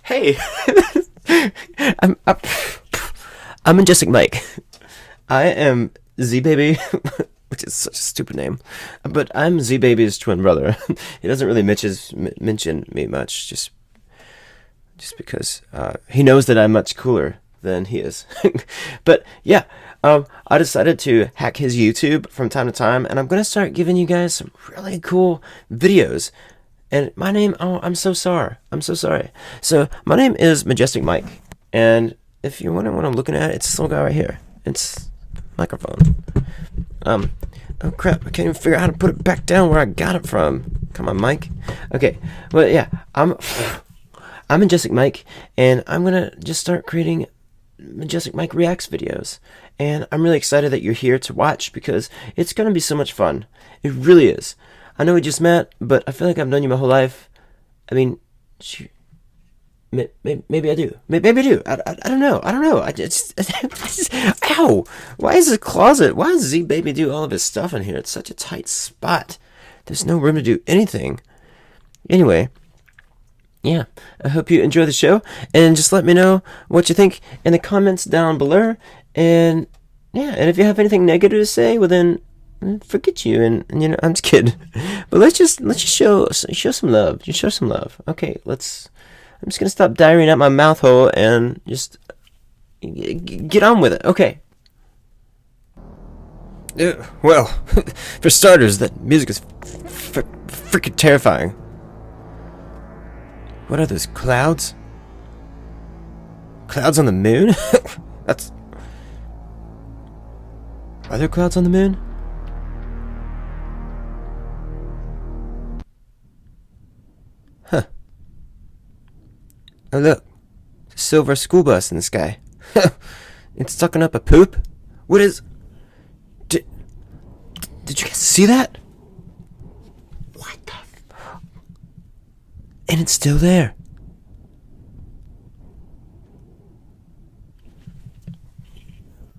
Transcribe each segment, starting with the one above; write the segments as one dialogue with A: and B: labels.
A: Hey, I'm I'm Majestic Mike. I am Z Baby, which is such a stupid name, but I'm Z Baby's twin brother. He doesn't really mention me much, just because he knows that I'm much cooler than he is. But yeah, I decided to hack his YouTube from time to time, and I'm gonna start giving you guys some really cool videos. And my name, oh, I'm so sorry. I'm so sorry. So, my name is Majestic Mike. And if you're wondering what I'm looking at, it's this little guy right here. It's microphone. Oh crap, I can't even figure out how to put it back down where I got it from. Come on, Mike. Okay, well, yeah, I'm Majestic Mike, and I'm gonna just start creating Majestic Mike Reacts videos. And I'm really excited that you're here to watch because it's gonna be so much fun. It really is. I know we just met, but I feel like I've known you my whole life. I mean, maybe I do. Maybe I do. I don't know. I don't know. I just ow! Why is this closet? Why does Z Baby do all of his stuff in here? It's such a tight spot. There's no room to do anything. Anyway, yeah. I hope you enjoy the show, and just let me know what you think in the comments down below. And yeah, and if you have anything negative to say, well then, forget you, and you know, I'm just kidding. But let's just show some love. Just show some love. Okay, I'm just gonna stop diarrheaing out my mouth hole and just get on with it. Okay. Well, for starters, that music is freaking terrifying. What are those clouds? Clouds on the moon? Are there clouds on the moon? Huh. Oh look, a silver school bus in the sky. It's sucking up a poop? What is... Did you guys see that? What the... And it's still there.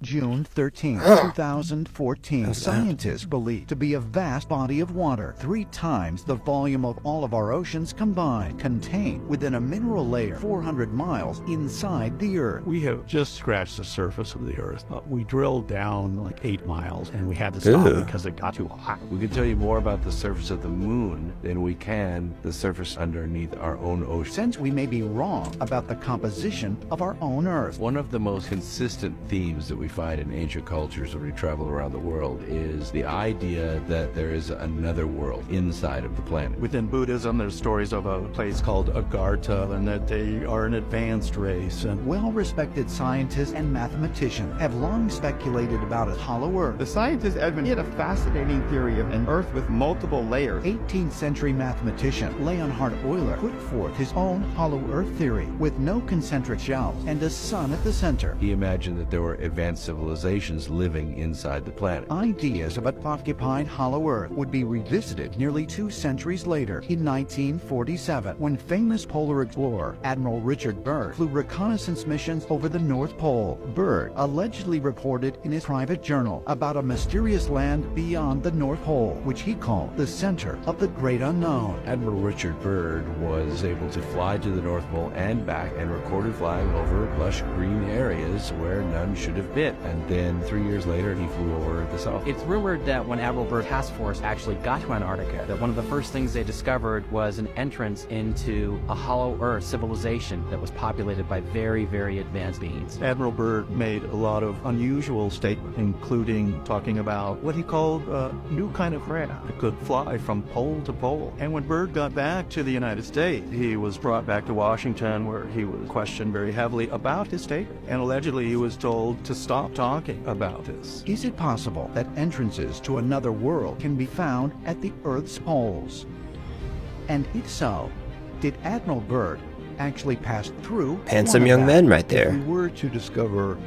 B: June 13, 2014, scientists believe to be a vast body of water, 3 times the volume of all of our oceans combined, contained within a mineral layer 400 miles inside the Earth.
C: We have just scratched the surface of the Earth. We drilled down like 8 miles, and we had to stop because it got too hot.
D: We can tell you more about the surface of the moon than we can the surface underneath our own ocean.
B: Since we may be wrong about the composition of our own Earth.
D: One of the most consistent themes that we find in ancient cultures when we travel around the world is the idea that there is another world inside of the planet.
C: Within Buddhism, there's stories of a place called Agartha, and that they are an advanced race. And
B: Well-respected scientists and mathematicians have long speculated about a hollow Earth.
E: The scientist Edmund had a fascinating theory of an Earth with multiple layers.
B: 18th century mathematician Leonhard Euler put forth his own hollow Earth theory with no concentric shells and a sun at the center.
D: He imagined that there were advanced civilizations living inside the planet.
B: Ideas about occupied hollow Earth would be revisited nearly 2 centuries later in 1947 when famous polar explorer Admiral Richard Byrd flew reconnaissance missions over the North Pole. Byrd allegedly reported in his private journal about a mysterious land beyond the North Pole, which he called the center of the great unknown.
D: Admiral Richard Byrd was able to fly to the North Pole and back and recorded flying over lush green areas where none should have been. And then 3 years later, he flew over the South.
F: It's rumored that when Admiral Byrd's task force actually got to Antarctica, that one of the first things they discovered was an entrance into a hollow Earth civilization that was populated by very, very advanced beings.
C: Admiral Byrd made a lot of unusual statements, including talking about what he called a new kind of craft that could fly from pole to pole. And when Byrd got back to the United States, he was brought back to Washington, where he was questioned very heavily about his statement. And allegedly, he was told to stop talking about this.
B: Is it possible that entrances to another world can be found at the Earth's poles? And if so, did Admiral Byrd actually pass through?
A: Handsome young man right there.
G: If we were to discover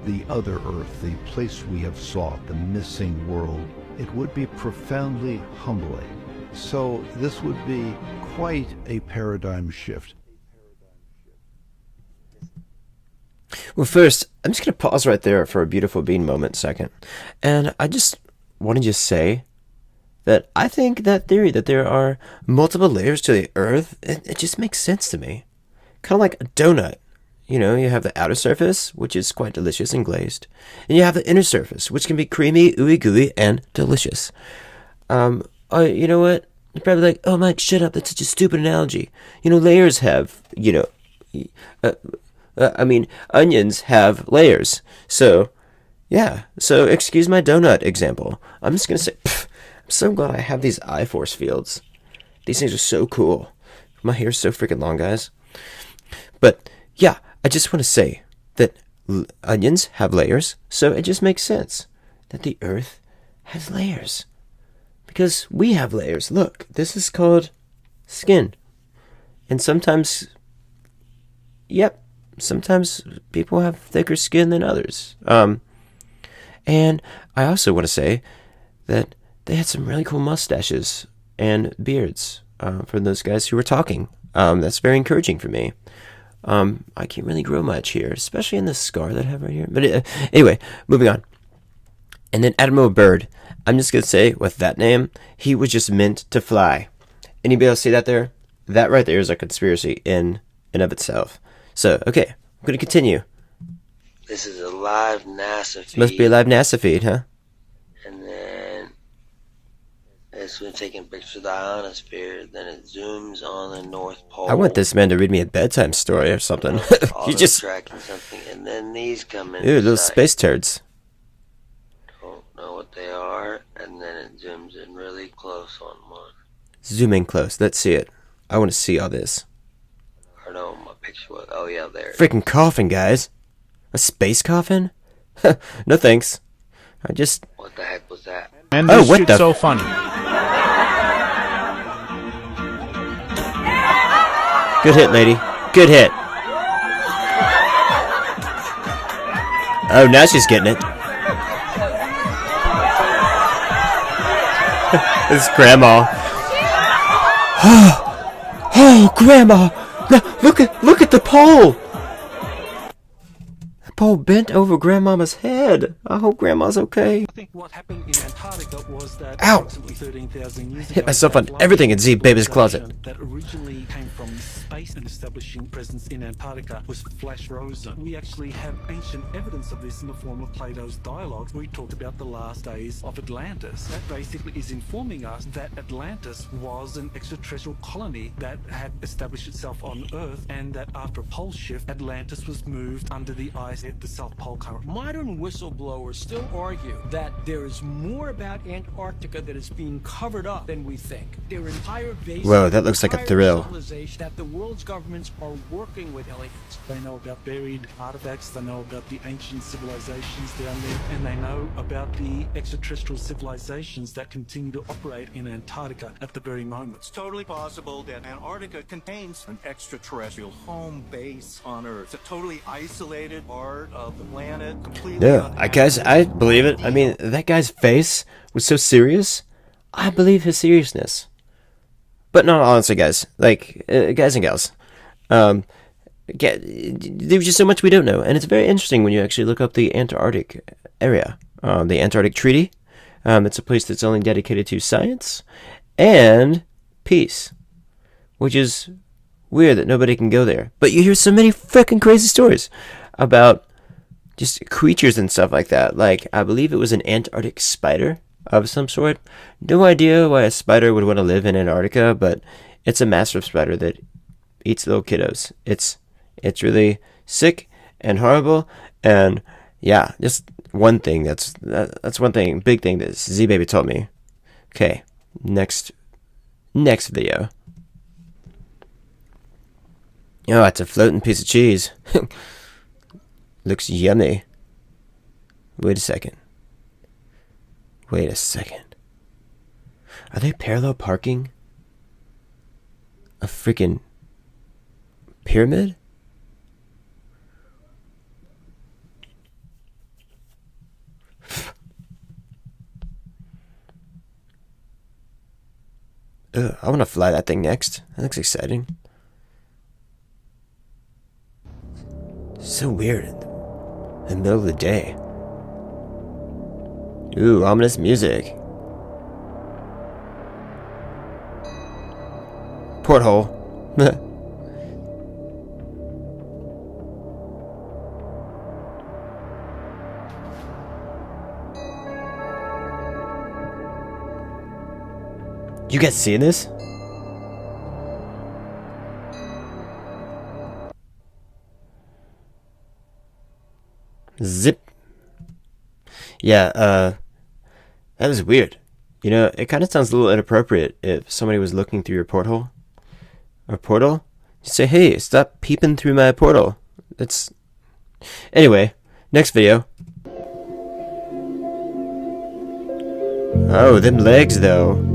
G: the other Earth, the place we have sought, the missing world, it would be profoundly humbling. So this would be quite a paradigm shift.
A: Well, first, I'm just going to pause right there for a beautiful bean moment second. And I just want to say that I think that theory that there are multiple layers to the Earth, it just makes sense to me. kind of like a donut. You know, you have the outer surface, which is quite delicious and glazed, and you have the inner surface, which can be creamy, ooey gooey, and delicious. You know what? You're probably like, oh, Mike, shut up. That's such a stupid analogy. You know, layers have, onions have layers. So, yeah. So, excuse my donut example. I'm just going to say, I'm so glad I have these I-force fields. These things are so cool. My hair's so freaking long, guys. But, yeah, I just want to say that onions have layers, so it just makes sense that the earth has layers. Because we have layers. Look, this is called skin. And sometimes people have thicker skin than others. And I also want to say that they had some really cool mustaches and beards from those guys who were talking. That's very encouraging for me. I can't really grow much here, especially in this scar that I have right here. But anyway, moving on. And then Admiral Byrd. I'm just going to say, with that name, he was just meant to fly. Anybody else see that there? That right there is a conspiracy in and of itself. So, okay, I'm going to continue.
H: This is a live NASA feed.
A: Must be a live NASA feed, huh?
H: And then this one taking pictures of the ionosphere. Then it zooms on the North Pole.
A: I want this man to read me a bedtime story or something. You just
H: tracking something, and then these come in.
A: Ooh, little space turds.
H: Don't know what they are, and then it zooms in really close on one.
A: Zoom in close. Let's see it. I want to see all this.
H: Or no, my picture was. Oh yeah, there.
A: Freaking coffin, guys. A space coffin? No thanks. I just.
H: What the heck was that?
I: And
A: oh,
I: this
A: what
I: shit's
A: the?
I: so funny.
A: Good hit, lady. Good hit. Oh, now she's getting it. This is Grandma. Oh, Grandma! Now, look at the pole. The pole bent over Grandmama's head. I hope Grandma's okay.
J: I think what happened in Antarctica was that
A: Ow!
J: approximately 13,000 years ago,
A: Hit myself on everything in Z Baby's closet.
J: That originally came from space and establishing presence in Antarctica was flash frozen. We actually have ancient evidence of this in the form of Plato's dialogues, where he talked about the last days of Atlantis. That basically is informing us that Atlantis was an extraterrestrial colony that had established itself on Earth, and that after a pole shift, Atlantis was moved under the ice at the South Pole current.
K: Modern whistleblowers still argue that there is more about Antarctica that is being covered up than we think. Their entire base.
A: Whoa, that looks like a thrill.
K: That the world's governments are working with aliens.
J: They know about buried artifacts, they know about the ancient civilizations down there, and they know about the extraterrestrial civilizations that continue to operate in Antarctica at the very moment.
C: It's totally possible that Antarctica contains an extraterrestrial home base on Earth. It's a totally isolated part of the planet, completely.
A: Yeah, guys, I believe it. I mean, that guy's face was so serious. I believe his seriousness. But no, honestly, guys, like, guys and gals, there's just so much we don't know, and it's very interesting when you actually look up the Antarctic area, the Antarctic Treaty. It's a place that's only dedicated to science and peace, which is weird that nobody can go there. But you hear so many freaking crazy stories about just creatures and stuff like that. Like, I believe it was an Antarctic spider of some sort. No idea why a spider would want to live in Antarctica, but it's a massive spider that eats little kiddos. It's really sick and horrible, and yeah, just one thing that's one thing, big thing that Z Baby told me. Okay, next video. Oh, it's a floating piece of cheese. Looks yummy. Wait a second. Are they parallel parking a freaking pyramid? Ugh, I want to fly that thing next. That looks exciting. So weird. In the middle of the day. Ooh, ominous music. Porthole. You guys seeing this? Zip. Yeah, that was weird. You know, it kind of sounds a little inappropriate if somebody was looking through your porthole. Or portal. You say, hey, stop peeping through my portal. That's... Anyway, next video. Oh, them legs, though.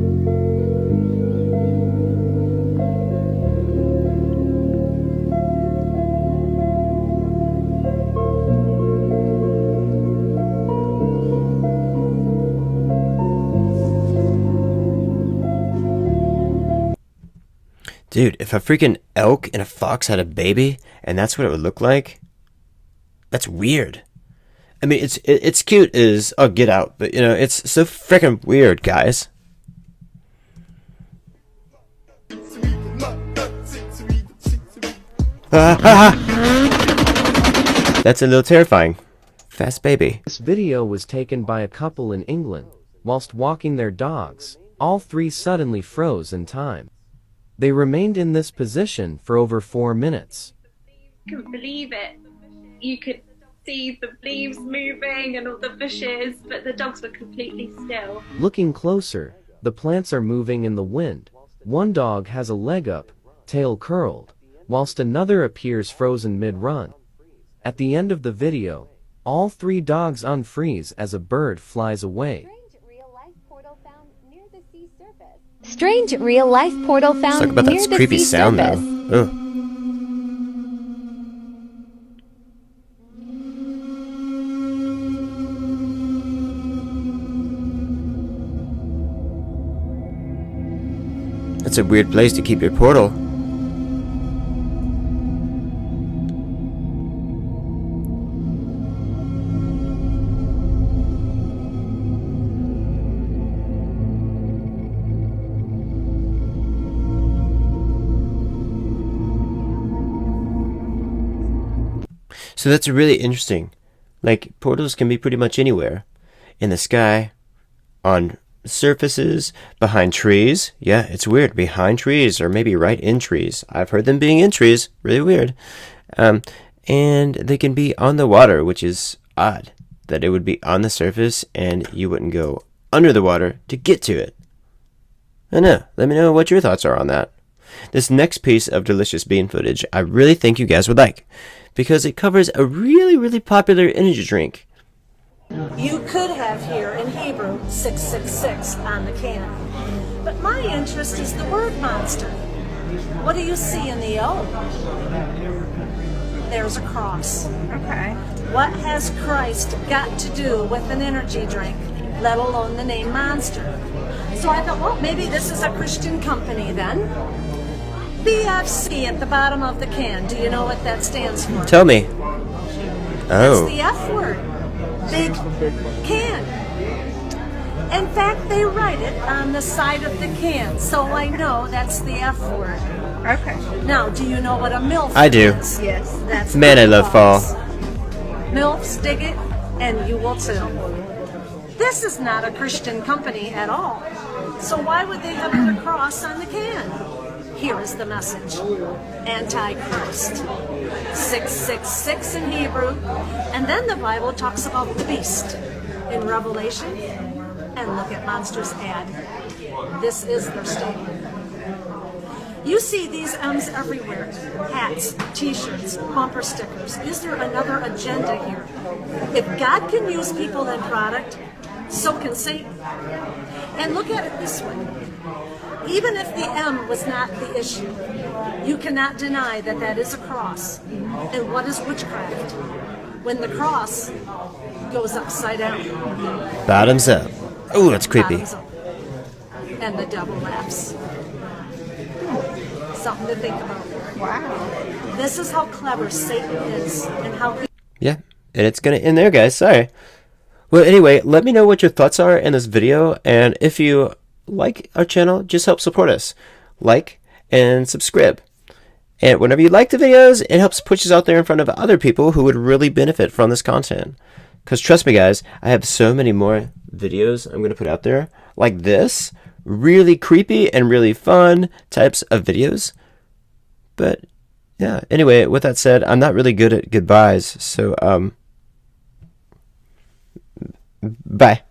A: Dude, if a freaking elk and a fox had a baby, and that's what it would look like, that's weird. I mean, it's cute as, oh, get out, but, you know, it's so freaking weird, guys. That's a little terrifying. Fast baby.
I: This video was taken by a couple in England, whilst walking their dogs. All three suddenly froze in time. They remained in this position for over 4 minutes.
L: You couldn't believe it. You could see the leaves moving and all the bushes, but the dogs were completely still.
I: Looking closer, the plants are moving in the wind. One dog has a leg up, tail curled, whilst another appears frozen mid-run. At the end of the video, all three dogs unfreeze as a bird flies away.
M: Strange real-life portal found
A: Let's talk about
M: near
A: that
M: the
A: creepy
M: sea
A: sound,
M: surface.
A: though. Ugh. That's a weird place to keep your portal. So that's really interesting. Like, portals can be pretty much anywhere. In the sky, on surfaces, behind trees. Yeah, it's weird. Behind trees, or maybe right in trees. I've heard them being in trees. Really weird. And they can be on the water, which is odd. That it would be on the surface and you wouldn't go under the water to get to it. I know. Let me know what your thoughts are on that. This next piece of delicious bean footage I really think you guys would like, because it covers a really, really popular energy drink.
N: You could have here in Hebrew 666 on the can, but my interest is the word monster. What do you see in the O? There's a cross. Okay. What has Christ got to do with an energy drink, let alone the name Monster? So I thought, well, maybe this is a Christian company then. BFC at the bottom of the can. Do you know what that stands for?
A: Tell me. Oh.
N: That's the F word. Big can. In fact, they write it on the side of the can, so I know that's the F word. Okay. Now, do you know what a MILF
A: I do.
N: is? Yes. That's
A: Man, I love fall.
N: MILFs dig it, and you will too. This is not a Christian company at all. So why would they have put a cross on the can? Here is the message. Antichrist. 666 in Hebrew. And then the Bible talks about the beast in Revelation. And look at Monster's ad. This is their statement. You see these M's everywhere. Hats, t-shirts, bumper stickers. Is there another agenda here? If God can use people and product, so can Satan. And look at it this way. Even if the M was not the issue, you cannot deny that that is a cross. And what is witchcraft? When the cross goes upside down.
A: Bottoms up. Ooh, that's creepy.
N: Bottoms up. And the devil laughs. Something to think about. Wow. This is how clever Satan is and how he...
A: Yeah, and it's gonna end there, guys. Sorry. Well, anyway, let me know what your thoughts are in this video, and if you like our channel, just help support us. Like and subscribe. And whenever you like the videos, it helps push us out there in front of other people who would really benefit from this content. Because trust me, guys, I have so many more videos I'm going to put out there, like this, really creepy and really fun types of videos. But yeah, anyway, with that said, I'm not really good at goodbyes, so bye.